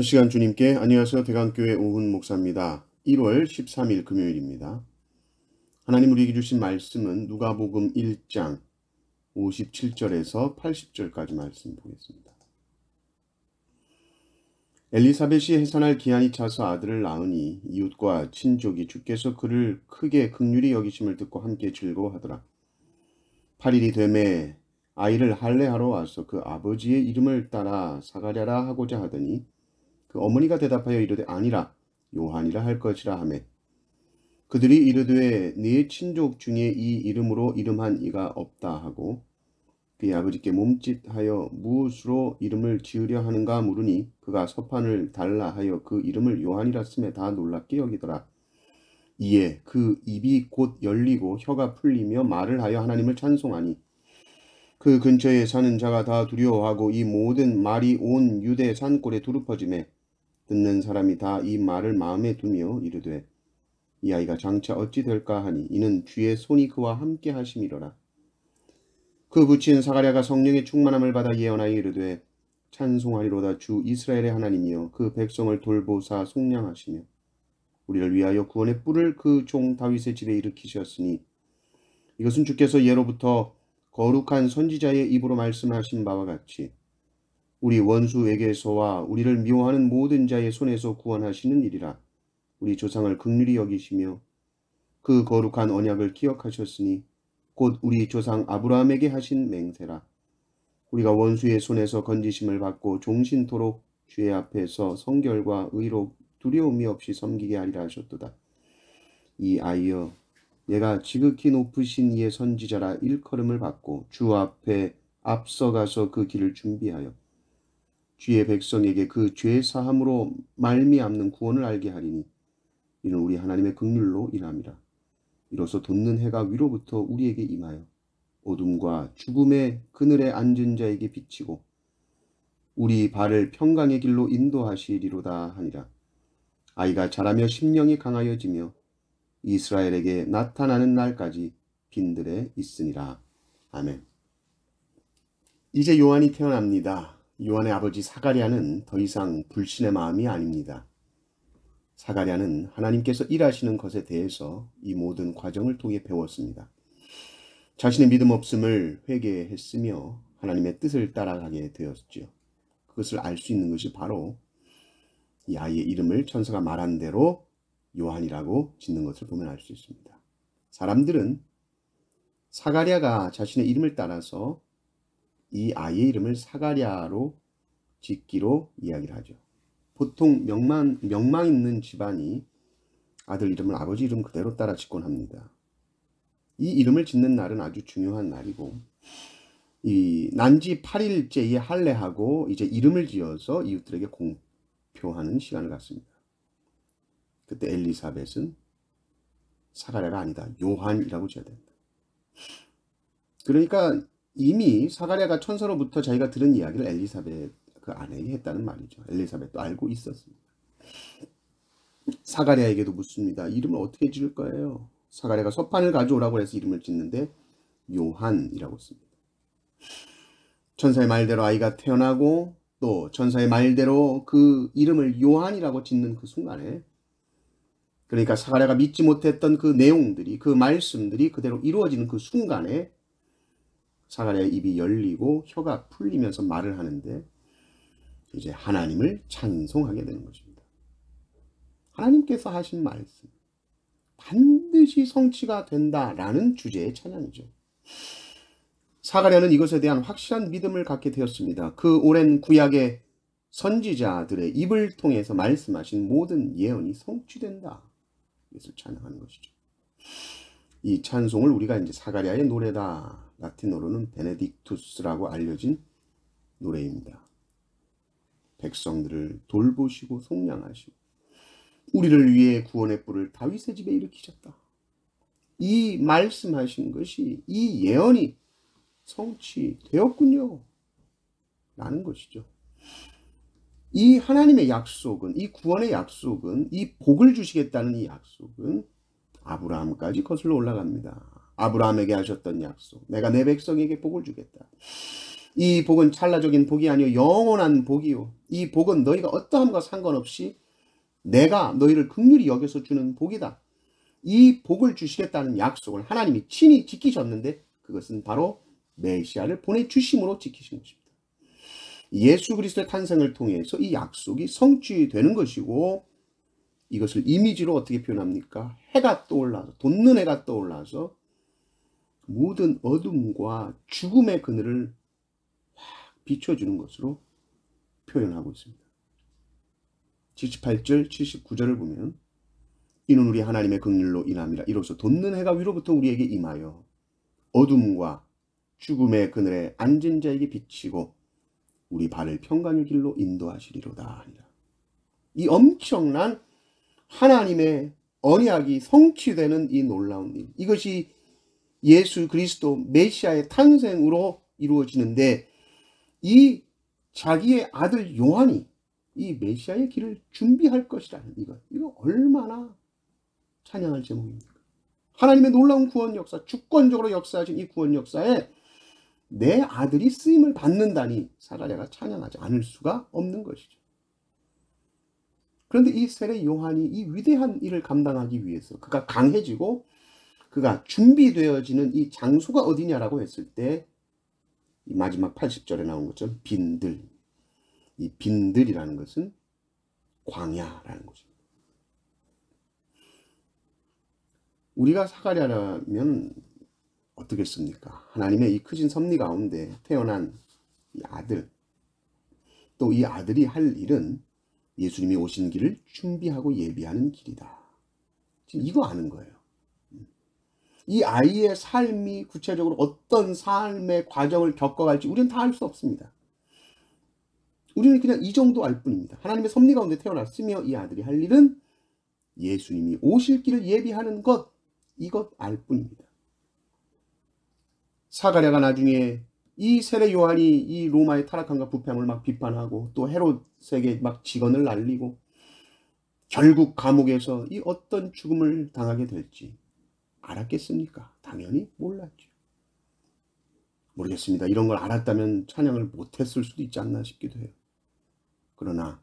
첫 시간 주님께 안녕하세요. 대강교회 오훈 목사입니다. 1월 13일 금요일입니다. 하나님 우리에게 주신 말씀은 누가복음 1장 57절에서 80절까지 말씀 보겠습니다. 엘리사벳이 해산할 기한이 차서 아들을 낳으니 이웃과 친족이 주께서 그를 크게 긍휼히 여기심을 듣고 함께 즐거워하더라. 8일이 되매 아이를 할례하러 와서 그 아버지의 이름을 따라 사가랴라 하고자 하더니 그 어머니가 대답하여 이르되 아니라 요한이라 할 것이라 하매 그들이 이르되 네 친족 중에 이 이름으로 이름한 이가 없다 하고 그의 아버지께 몸짓하여 무엇으로 이름을 지으려 하는가 물으니 그가 서판을 달라 하여 그 이름을 요한이라 쓰매 다 놀랍게 여기더라. 이에 그 입이 곧 열리고 혀가 풀리며 말을 하여 하나님을 찬송하니 그 근처에 사는 자가 다 두려워하고 이 모든 말이 온 유대 산골에 두루퍼지매 듣는 사람이 다 이 말을 마음에 두며 이르되 이 아이가 장차 어찌 될까 하니 이는 주의 손이 그와 함께 하심이로라. 그 부친 사가랴가 성령의 충만함을 받아 예언하여 이르되 찬송하리로다. 주 이스라엘의 하나님이여 그 백성을 돌보사 속량하시며 우리를 위하여 구원의 뿔을 그 종 다윗의 집에 일으키셨으니 이것은 주께서 예로부터 거룩한 선지자의 입으로 말씀하신 바와 같이 우리 원수에게서와 우리를 미워하는 모든 자의 손에서 구원하시는 일이라. 우리 조상을 긍휼히 여기시며 그 거룩한 언약을 기억하셨으니 곧 우리 조상 아브라함에게 하신 맹세라. 우리가 원수의 손에서 건지심을 받고 종신토록 주의 앞에서 성결과 의로 두려움이 없이 섬기게 하리라 하셨도다. 이 아이여 내가 지극히 높으신 이의 선지자라 일컬음을 받고 주 앞에 앞서가서 그 길을 준비하여 주의 백성에게 그 죄 사함으로 말미암는 구원을 알게 하리니 이는 우리 하나님의 긍휼로 인함이라. 이로써 돋는 해가 위로부터 우리에게 임하여 어둠과 죽음의 그늘에 앉은 자에게 비치고 우리 발을 평강의 길로 인도하시리로다 하니라. 아이가 자라며 심령이 강하여지며 이스라엘에게 나타나는 날까지 빈들에 있으니라. 아멘. 이제 요한이 태어납니다. 요한의 아버지 사가랴는 더 이상 불신의 마음이 아닙니다. 사가랴는 하나님께서 일하시는 것에 대해서 이 모든 과정을 통해 배웠습니다. 자신의 믿음 없음을 회개했으며 하나님의 뜻을 따라가게 되었죠. 그것을 알 수 있는 것이 바로 이 아이의 이름을 천사가 말한 대로 요한이라고 짓는 것을 보면 알 수 있습니다. 사람들은 사가랴가 자신의 이름을 따라서 이 아이의 이름을 사가랴로 짓기로 이야기를 하죠. 보통 명망 있는 집안이 아들 이름을 아버지 이름 그대로 따라 짓곤 합니다. 이 이름을 짓는 날은 아주 중요한 날이고 이 난지 8일째에 할례하고 이제 이름을 지어서 이웃들에게 공표하는 시간을 갖습니다. 그때 엘리사벳은 사가랴가 아니다. 요한이라고 지어야 된다. 그러니까 이미 사가랴가 천사로부터 자기가 들은 이야기를 엘리사벳 그 아내에게 했다는 말이죠. 엘리사벳도 알고 있었습니다. 사가랴에게도 묻습니다. 이름을 어떻게 지을 거예요? 사가랴가 서판을 가져오라고 해서 이름을 짓는데 요한이라고 씁니다. 천사의 말대로 아이가 태어나고 또 천사의 말대로 그 이름을 요한이라고 짓는 그 순간에 그러니까 사가랴가 믿지 못했던 그 내용들이 그 말씀들이 그대로 이루어지는 그 순간에 사가랴의 입이 열리고 혀가 풀리면서 말을 하는데 이제 하나님을 찬송하게 되는 것입니다. 하나님께서 하신 말씀 반드시 성취가 된다라는 주제의 찬양이죠. 사가랴는 이것에 대한 확실한 믿음을 갖게 되었습니다. 그 오랜 구약의 선지자들의 입을 통해서 말씀하신 모든 예언이 성취된다. 이것을 찬양하는 것이죠. 이 찬송을 우리가 이제 사가랴의 노래다. 라틴어로는 베네딕투스라고 알려진 노래입니다. 백성들을 돌보시고 속량하시고 우리를 위해 구원의 뿔을 다윗의 집에 일으키셨다. 이 말씀하신 것이 이 예언이 성취되었군요. 라는 것이죠. 이 하나님의 약속은 이 구원의 약속은 이 복을 주시겠다는 이 약속은 아브라함까지 거슬러 올라갑니다. 아브라함에게 하셨던 약속 내가 내 백성에게 복을 주겠다. 이 복은 찰나적인 복이 아니요 영원한 복이요. 이 복은 너희가 어떠함과 상관없이 내가 너희를 긍휼히 여겨서 주는 복이다. 이 복을 주시겠다는 약속을 하나님이 친히 지키셨는데 그것은 바로 메시아를 보내주심으로 지키신 것입니다. 예수 그리스도의 탄생을 통해서 이 약속이 성취되는 것이고, 이것을 이미지로 어떻게 표현합니까? 해가 떠올라서, 돋는 해가 떠올라서 모든 어둠과 죽음의 그늘을 확 비춰주는 것으로 표현하고 있습니다. 78절, 79절을 보면 이는 우리 하나님의 긍휼로 인함이라. 이로써 돋는 해가 위로부터 우리에게 임하여 어둠과 죽음의 그늘에 앉은 자에게 비치고 우리 발을 평강의 길로 인도하시리로다 하니라. 이 엄청난 하나님의 언약이 성취되는 이 놀라운 일, 이것이 예수 그리스도 메시아의 탄생으로 이루어지는데, 이 자기의 아들 요한이 이 메시아의 길을 준비할 것이라는 이거 얼마나 찬양할 제목입니까? 하나님의 놀라운 구원 역사, 주권적으로 역사하신 이 구원 역사에 내 아들이 쓰임을 받는다니 사가랴가 찬양하지 않을 수가 없는 것이죠. 그런데 이 세례 요한이 이 위대한 일을 감당하기 위해서 그가 강해지고 그가 준비되어지는 이 장소가 어디냐라고 했을 때, 이 마지막 80절에 나온 것처럼 빈들, 이 빈들이라는 것은 광야라는 것입니다. 우리가 사가랴라면 어떻겠습니까? 하나님의 이 크신 섭리 가운데 태어난 이 아들, 또 이 아들이 할 일은 예수님이 오신 길을 준비하고 예비하는 길이다. 지금 이거 아는 거예요. 이 아이의 삶이 구체적으로 어떤 삶의 과정을 겪어갈지 우리는 다 알 수 없습니다. 우리는 그냥 이 정도 알 뿐입니다. 하나님의 섭리 가운데 태어났으며 이 아들이 할 일은 예수님이 오실 길을 예비하는 것, 이것 알 뿐입니다. 사가랴가 나중에 이 세례 요한이 이 로마의 타락함과 부패함을 막 비판하고 또 헤롯에게 막 직언을 날리고 결국 감옥에서 이 어떤 죽음을 당하게 될지 알았겠습니까? 당연히 몰랐죠. 모르겠습니다. 이런 걸 알았다면 찬양을 못했을 수도 있지 않나 싶기도 해요. 그러나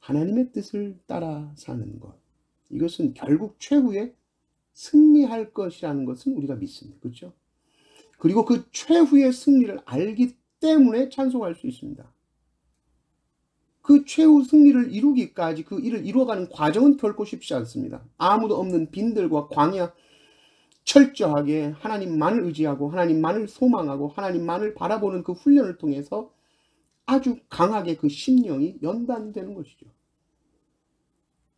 하나님의 뜻을 따라 사는 것, 이것은 결국 최후에 승리할 것이라는 것은 우리가 믿습니다. 그렇죠? 그리고 그 최후의 승리를 알기 때문에 찬송할 수 있습니다. 그 최후 승리를 이루기까지 그 일을 이루어가는 과정은 결코 쉽지 않습니다. 아무도 없는 빈들과 광야, 철저하게 하나님만을 의지하고 하나님만을 소망하고 하나님만을 바라보는 그 훈련을 통해서 아주 강하게 그 심령이 연단되는 것이죠.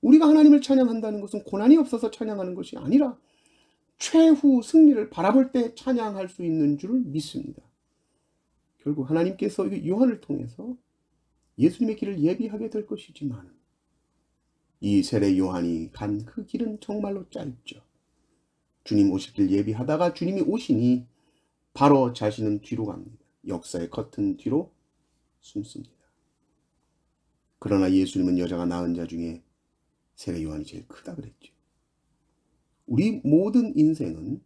우리가 하나님을 찬양한다는 것은 고난이 없어서 찬양하는 것이 아니라 최후 승리를 바라볼 때 찬양할 수 있는 줄 믿습니다. 결국 하나님께서 요한을 통해서 예수님의 길을 예비하게 될 것이지만 이 세례 요한이 간 그 길은 정말로 짧죠. 주님 오실 길 예비하다가 주님이 오시니 바로 자신은 뒤로 갑니다. 역사의 커튼 뒤로 숨습니다. 그러나 예수님은 여자가 낳은 자 중에 세례 요한이 제일 크다 그랬죠. 우리 모든 인생은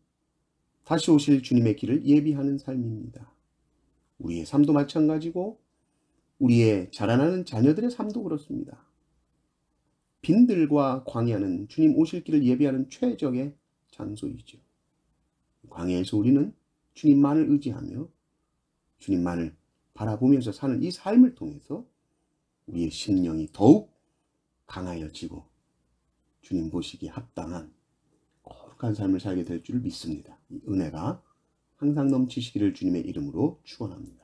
다시 오실 주님의 길을 예비하는 삶입니다. 우리의 삶도 마찬가지고 우리의 자라나는 자녀들의 삶도 그렇습니다. 빈들과 광야는 주님 오실 길을 예비하는 최적의 장소이죠. 광야에서 우리는 주님만을 의지하며 주님만을 바라보면서 사는 이 삶을 통해서 우리의 심령이 더욱 강하여지고 주님 보시기에 합당한 거룩한 삶을 살게 될 줄 믿습니다. 이 은혜가 항상 넘치시기를 주님의 이름으로 축원합니다.